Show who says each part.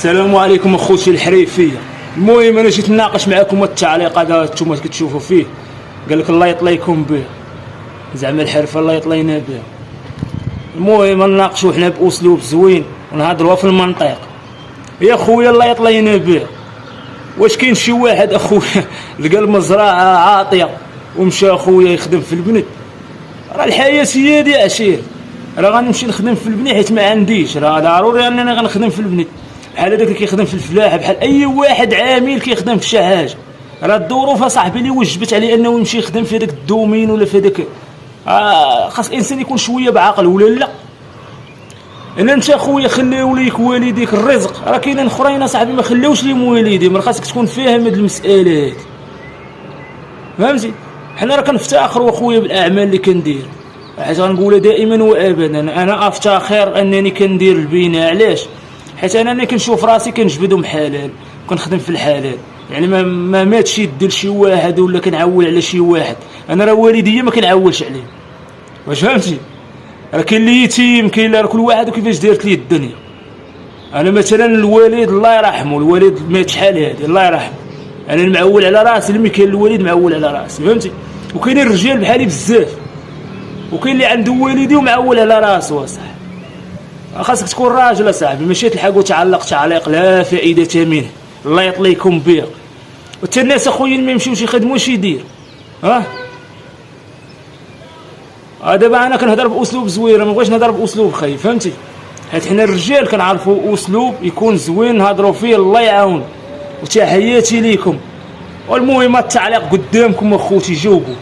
Speaker 1: السلام عليكم اخوتي الحريفيه. المهم انا جيت نناقش معكم التعليق هذا نتوما كتشوفوا فيه. قال لك الله يطليكم به، زعما الحرفه الله يطلينا بها. المهم نناقشوا حنا باسلوب زوين ونهضروا في المنطق. يا خويا الله يطلينا به، واش كاين شي واحد اخويا لقى المزرعه عاطيه ومشى اخويا يخدم في البنت؟ راه الحياه هي دي عشير، راه غنمشي نخدم في البني حيت ما عنديش، راه ضروري انني غنخدم في البني بحال هذاك اللي كيخدم في الفلاحه، بحال اي واحد عامل كيخدم في شي حاجه. راه الظروف اصاحبي اللي وجبت عليه انه يمشي يخدم في هذاك الدومين ولا في هذاك. خاص الانسان يكون شويه بعقل ولا لا. ان انت اخويا خليو ليك والديك الرزق، راه كاينين اخرين اصاحبي ما خلاوش ليهم والديهم، راه خاصك تكون فاهم هاد المساله هادي، فهمتي؟ حنا راه كنفتخروا اخويا بالاعمال اللي كندير، حيت غنقولها دائما وابدا انا افتخر انني كندير البناء. علاش؟ حيت انا كنشوف راسي كنجبدهم حلال وكنخدم في الحلال، يعني ما ماتش يدي لشي واحد ولا كنعول على شي واحد. انا راه والديا ما كنعولش عليهم، واش فهمتي؟ راه كاين اللي يتيم، كاين راه كل واحد وكيفاش دارت ليه الدنيا. انا مثلا الوالد الله يرحمه، الوالد مات شحال هادي الله يرحمه، انا المعول على راسي لمي كاين الوالد معول على راسي، فهمتي؟ وكاينين الرجال بحالي بزاف، وكاين اللي عنده والدي ومعول على راسو. صح خاصك تكون راجل اصاحبي، ماشي تلحق وتعلق تعليق لا فائده منه. الله يطليكم بها. وتا الناس اخويا اللي ما يمشيوش يخدموا اش يدير؟ دابا انا كنهضر باسلوب زوين، ما بغيتش نهضر باسلوب خايب، فهمتي؟ حيت حنا الرجال كنعرفوا اسلوب يكون زوين نهضروا فيه. الله يعاون وتحياتي ليكم. والمهم التعليق قدامكم اخوتي، جاوبوا.